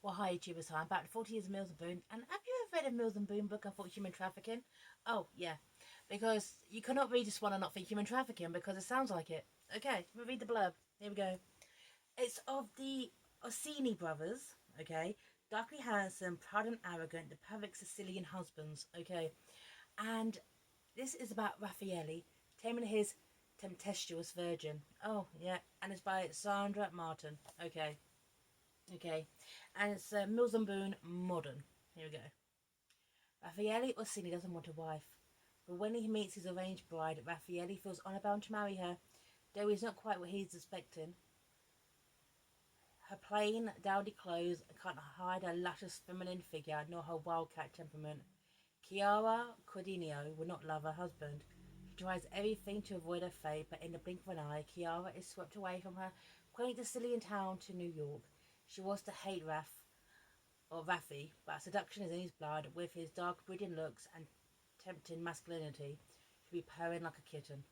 Well, hi YouTubers, hi, I'm back to 40 Years of Mills Boon. And have you ever read a Mills Boon book and thought human trafficking? Oh, yeah. Because you cannot read this one and not think human trafficking because it sounds like it. Okay, we'll read the blurb. Here we go. It's of the Orsini Brothers, okay? Darkly handsome, proud and arrogant, the perfect Sicilian husbands, okay? And this is about Raffaele taming his tempestuous virgin. Oh, yeah. And it's by Sandra Marton. Okay. Okay, and it's Mills and Boon Modern. Here we go. Raffaele Orsini doesn't want a wife, but when he meets his arranged bride, Raffaele feels honour bound to marry her, though he's not quite what he's expecting. Her plain, dowdy clothes can't hide her luscious feminine figure nor her wildcat temperament. Chiara Cordinio would not love her husband. She tries everything to avoid her fate, but in the blink of an eye, Chiara is swept away from her quaint Sicilian town to New York. She was to hate Raffi, but seduction is in his blood. With his dark, brooding looks and tempting masculinity, he'll be purring like a kitten.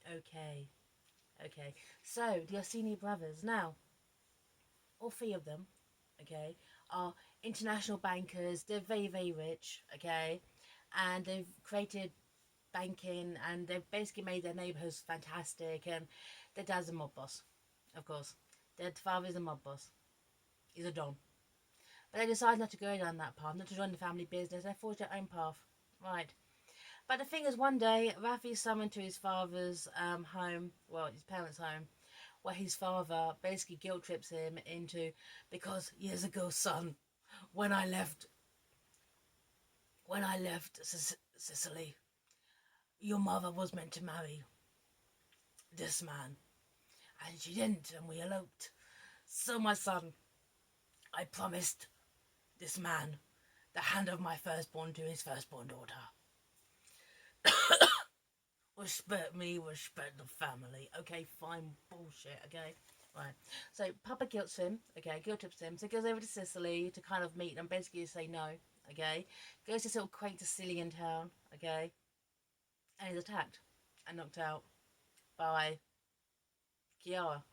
Okay, okay. So, the Orsini brothers. Now, all three of them, okay, are international bankers. They're very, very rich, okay, and they've created banking and they've basically made their neighborhoods fantastic. And their dad's a mob boss, of course. Their father's a mob boss. He's a don. But they decide not to go down that path, not to join the family business. They forge their own path. Right. But the thing is, one day, Raffi is summoned to his father's home, well, his parents' home, where his father basically guilt trips him into, because years ago, son, when I left, Sicily, your mother was meant to marry this man, and she didn't, and we eloped. So, my son, I promised this man the hand of my firstborn to his firstborn daughter. Respect me, respect the family. Okay, fine, bullshit, okay? Right. So Papa guilts him, okay, guilt trips him. So he goes over to Sicily to kind of meet and basically say no, okay? Goes to this little quaint Sicilian town, okay? And he's attacked and knocked out by Chiara.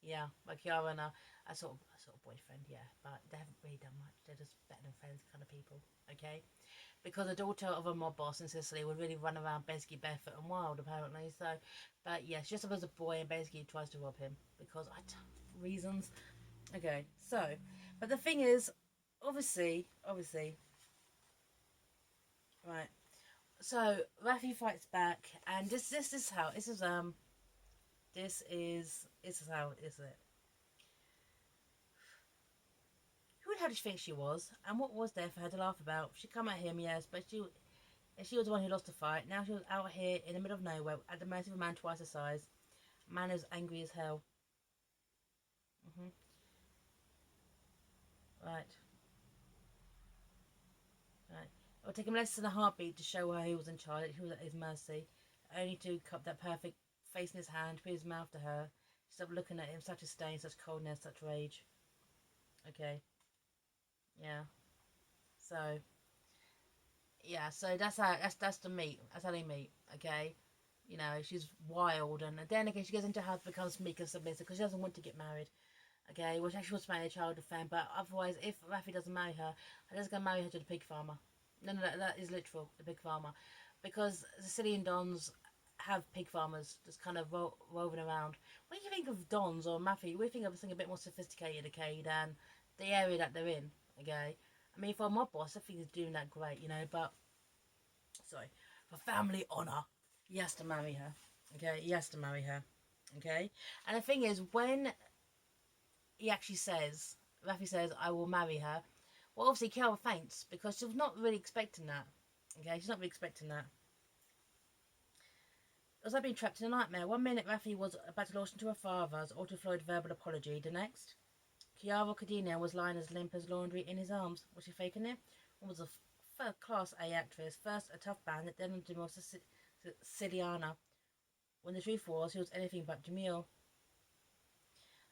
Yeah, by Chiara and a sort of boyfriend, yeah. But they haven't really done much. They're just better than friends kind of people, okay? Because the daughter of a mob boss in Sicily would really run around basically barefoot and wild, apparently. So, but yeah, she just as a boy and basically tries to rob him because reasons. Okay, so, but the thing is, obviously, right. So Raffi fights back, and this is how is it. Who the hell did she think she was, and what was there for her to laugh about? She come at him, yes, but she was the one who lost the fight. Now she was out here in the middle of nowhere at the mercy of a man twice her size. A man who's angry as hell. hmm Right, right. It would take him less than a heartbeat to show her he was in charge, he was at his mercy. Only to cup that perfect face in his hand, put his mouth to her. She stopped looking at him, such disdain, such coldness, such rage. Okay, yeah. So, yeah, so that's the meet. That's how they meet, okay? You know, she's wild, and then again, she goes into how to become meek and submissive because she doesn't want to get married. Okay, well, she actually wants to marry a child of fame, but otherwise, if Raffi doesn't marry her, I'm just going to marry her to the pig farmer. No, that is literal, the pig farmer. Because Sicilian dons have pig farmers just kind of roving around. When you think of dons or mafia, we think of something a bit more sophisticated, okay, than the area that they're in, okay? I mean, for a mob boss, I think he's doing that great, you know, but, sorry, for family honour, he has to marry her, okay? He has to marry her, okay? And the thing is, when he actually says, Raffi says, I will marry her. Well, obviously, Kiara faints because she was not really expecting that. Okay, she's not really expecting that. It was like being trapped in a nightmare. One minute, Raffi was about to launch into her father's autoflowed verbal apology. The next, Chiara Cardino was lying as limp as laundry in his arms. Was she faking it? One was a first-class A actress, first a tough bandit, then a more Siciliana. When the truth was, he was anything but demure.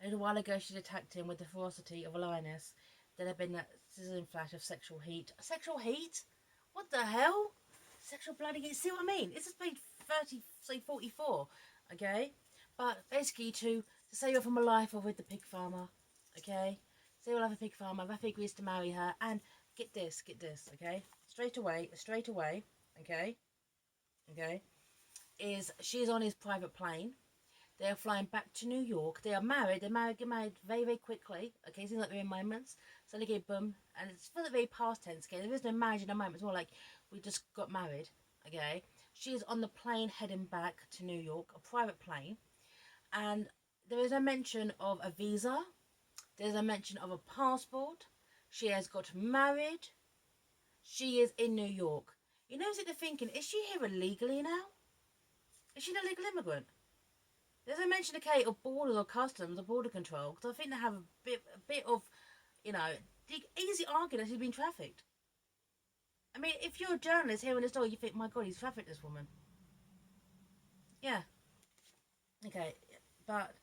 A little while ago, she'd attacked him with the ferocity of a lioness. Then had been that sizzling flash of sexual heat. Sexual heat? What the hell? Sexual bloody heat. See what I mean? This is page 30, say 44. Okay? But basically, to to save her from a life with the pig farmer, okay? Save her life with a pig farmer. Raffi agrees to marry her, and get this, okay? Straight away, okay? Okay? Is she's on his private plane. They are flying back to New York. They are married. Get married very, very quickly. Okay, seems like they're in moments. So they get boom, and it's for the very past tense. Okay, there is no marriage in a moment. It's more like we just got married. Okay, she's on the plane heading back to New York, a private plane, and there is a mention of a visa. There's a mention of a passport. She has got married. She is in New York. You know, they're thinking, is she here illegally now? Is she an illegal immigrant? There's a mention, okay, of borders or customs or border control, because I think they have a bit of, you know, the easy argument she's been trafficked. I mean, if you're a journalist hearing this story, you think, my God, he's trafficked this woman. Yeah. Okay. But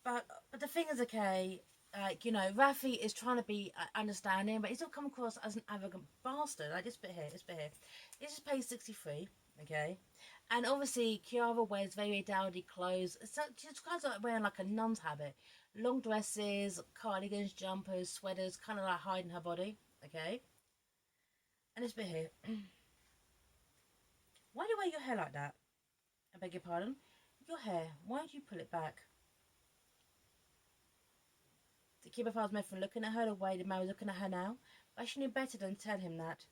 but the thing is, okay, like, you know, Raffi is trying to be understanding, but he's still come across as an arrogant bastard. Like this bit here, This is page 63, okay? And obviously, Kiara wears very dowdy clothes. So she's kind of like wearing like a nun's habit. Long dresses, cardigans, jumpers, sweaters, kind of like hiding her body, okay? And this bit here. Why do you wear your hair like that? I beg your pardon? Your hair, why do you pull it back? To keep her father's made from looking at her the way the man was looking at her now. But she knew better than to tell him that.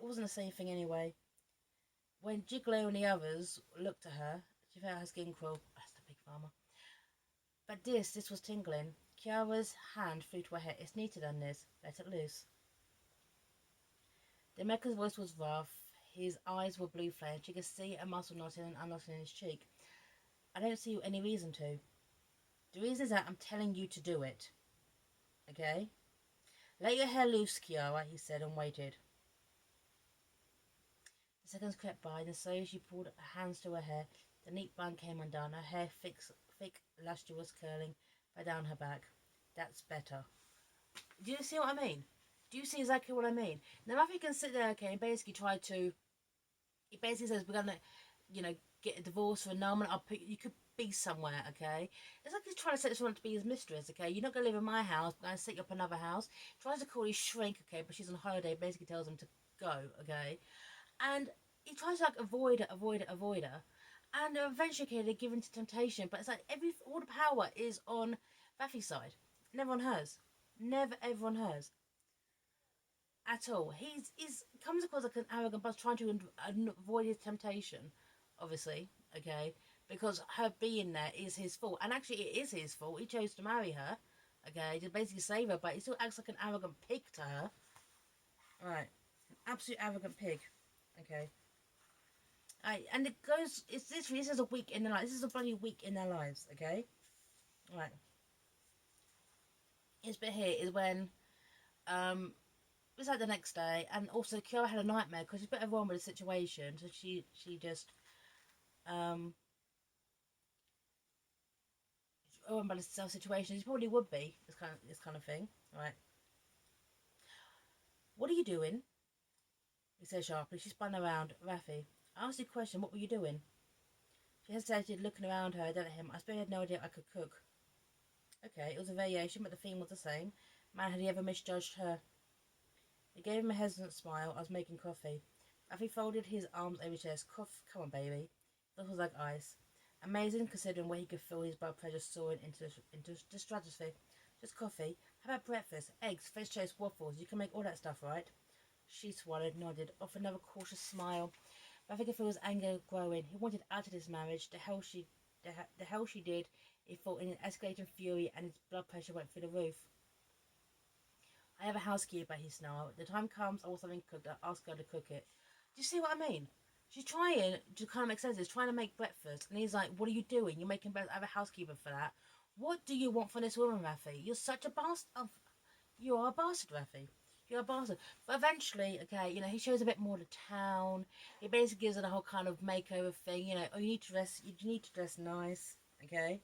It wasn't the same thing anyway. When Gigolo and the others looked at her, she felt her skin crawl. That's the big farmer. But this was tingling. Kiara's hand flew to her hair. It's neater than this. Let it loose. The American's voice was rough. His eyes were blue flames. She could see a muscle knotting and unknotting in his cheek. I don't see any reason to. The reason is that I'm telling you to do it. Okay? Let your hair loose, Kiara, he said, and waited. The seconds crept by, and slowly she pulled her hands to her hair. The neat bun came undone. Her hair, thick, lustrous, curling, fell down her back. That's better. Do you see what I mean? Do you see exactly what I mean? Now, Raffi can sit there, okay, and basically try to... He basically says, we're going to, you know, get a divorce for a moment. You could be somewhere, okay? It's like he's trying to set someone to be his mistress, okay? You're not going to live in my house. I'm going to set you up another house. Tries to call his shrink, okay, but she's on holiday. Basically tells him to go, okay? And he tries to, like, avoid her. And eventually, okay, they give in to temptation. But it's like all the power is on Raffi's side. Never on hers. Never, ever on hers. At all. He's comes across like an arrogant bastard trying to avoid his temptation, obviously, okay, because her being there is his fault, and actually it is his fault. He chose to marry her, okay, to basically save her, but he still acts like an arrogant pig to her. Right, an absolute arrogant pig, okay. Right, and it goes. This is a week in their lives. This is a bloody week in their lives, okay. Right. This bit here is when it was like the next day, and also Kiara had a nightmare because she's a bit overwhelmed with the situation, so she just overwhelmed by the situation. She probably would be this kind of thing, right? What are you doing? He said sharply. She spun around. Raffi, I asked you a question. What were you doing? She hesitated, looking around her, then at him. I suppose I had no idea I could cook. Okay, it was a variation, but the theme was the same. Man, had he ever misjudged her? He gave him a hesitant smile. I was making coffee. Raffi folded his arms over his chest. Come on, baby. This was like ice. Amazing, considering where he could feel his blood pressure soaring into the stratosphere. Just coffee. How about breakfast? Eggs, French toast, waffles. You can make all that stuff, right? She swallowed, nodded, off another cautious smile. Raffi could feel his anger growing. He wanted out of this marriage. The hell she did. He fought in an escalating fury, and his blood pressure went through the roof. I have a housekeeper, he snarled. The time comes, I want something cooked. I'll ask her to cook it. Do you see what I mean? She's trying to kind of make sense. She's trying to make breakfast. And he's like, what are you doing? You're making breakfast. I have a housekeeper for that. What do you want from this woman, Raffi? You're such a bastard. Oh, you are a bastard, Raffi. You're a bastard. But eventually, okay, you know, he shows a bit more of the town. He basically gives her the whole kind of makeover thing. You know, oh, you need to dress nice. Okay?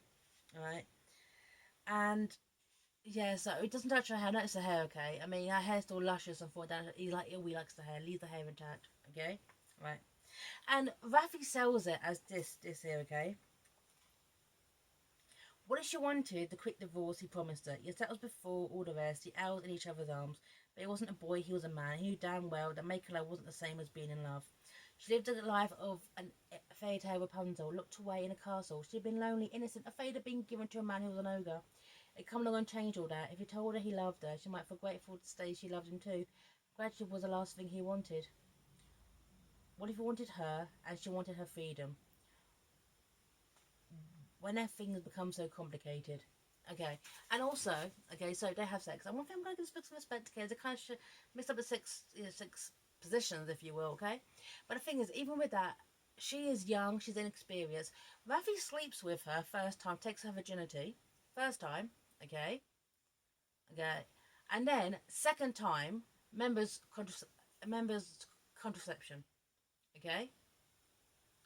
Alright? And... yeah, so it doesn't touch her hair. Notice the hair, okay? I mean, her hair's still luscious and fall down. He likes the hair. Leave the hair intact, okay? Right. And Raffi sells it as this here, okay? What if she wanted the quick divorce he promised her? Yes, that was before all the rest. He held in each other's arms. But he wasn't a boy, he was a man. He knew damn well that making love wasn't the same as being in love. She lived a life of a fairy tale Rapunzel, locked away in a castle. She had been lonely, innocent, afraid of being given to a man who was an ogre. He'd come along and changed all that. If he told her he loved her, she might feel grateful to stay she loved him too. Gratitude was the last thing he wanted. What if he wanted her and she wanted her freedom? When their things become so complicated. Okay, and also, okay, so they have sex. And one thing I'm going to give this book some respect, okay, is it kind of mix up the six positions, if you will, okay? But the thing is, even with that, she is young, she's inexperienced. Rafi sleeps with her first time, takes her virginity, first time, okay? Okay, and then second time, members contraception, okay?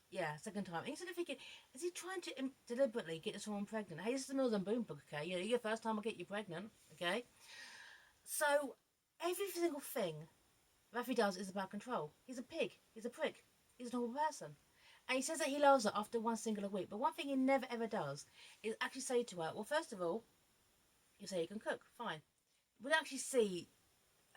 Yeah, second time. And you're sort of thinking, is he trying to deliberately get this woman pregnant? Hey, this is the Mills Boon book, okay? You know, your first time I'll get you pregnant, okay? So, every single thing Rafi does is about control. He's a pig. He's a prick. He's an horrible person. And he says that he loves her after one singular week. But one thing he never ever does is actually say to her, well, first of all, you say you can cook. Fine. We don't actually see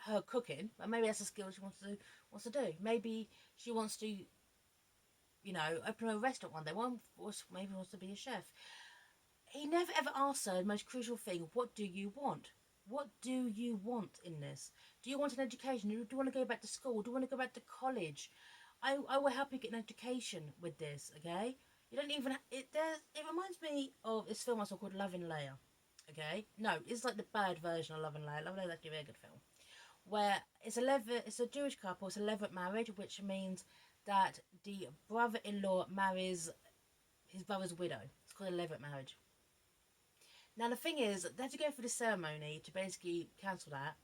her cooking, but maybe that's a skill she wants to do. Maybe she wants to, you know, open a restaurant one day. Maybe wants to be a chef. He never ever asks her the most crucial thing: what do you want? What do you want in this? Do you want an education? Do you want to go back to school? Do you want to go back to college? I will help you get an education with this. Okay, you don't even it. It reminds me of this film I saw called Love and Leia. Okay, no, it's like the bad version of Love and Leia. Love and Leia is actually a very good film, where it's a Jewish couple. It's a levirate marriage, which means that the brother-in-law marries his brother's widow. It's called a levirate marriage. Now the thing is, they had to go through the ceremony to basically cancel that,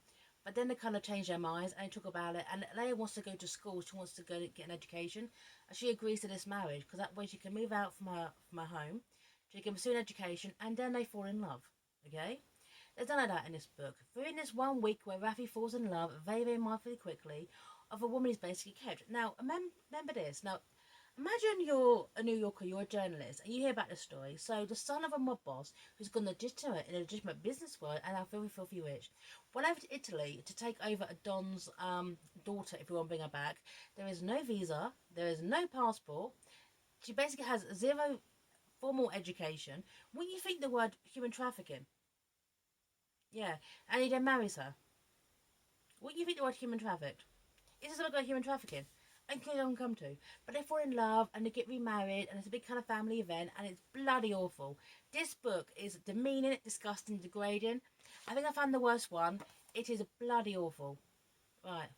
but then they kind of changed their minds and talk about it. And Leia wants to go to school. She wants to go get an education, and she agrees to this marriage because that way she can move out from her home, she can pursue an education, and then they fall in love. Okay, there's none of that in this book. We're in this 1 week where Rafi falls in love very, very mindfully quickly of a woman he's basically kept. Now, remember this. Now, imagine you're a New Yorker, you're a journalist, and you hear about this story. So, the son of a mob boss who's gone legitimate in a legitimate business world and are very filthy rich, went over to Italy to take over a Don's daughter, if you want to bring her back. There is no visa, there is no passport. She basically has zero formal education. Wouldn't you think the word human trafficking? Yeah, and he then marries her. Wouldn't you think the word human trafficked? Is this about human trafficking? And kids don't come to. But they fall in love and they get remarried and it's a big kind of family event and it's bloody awful. This book is demeaning, disgusting, degrading. I think I found the worst one. It is bloody awful. Right.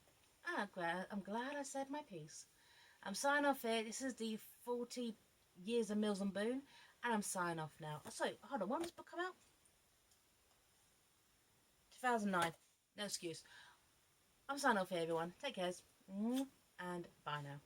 I'm glad I said my piece. I'm signing off here. This is the 40 years of Mills and Boon. And I'm signing off now. So, hold on. When did this book come out? 2009. No excuse. I'm signing off here, everyone. Take care. And bye now.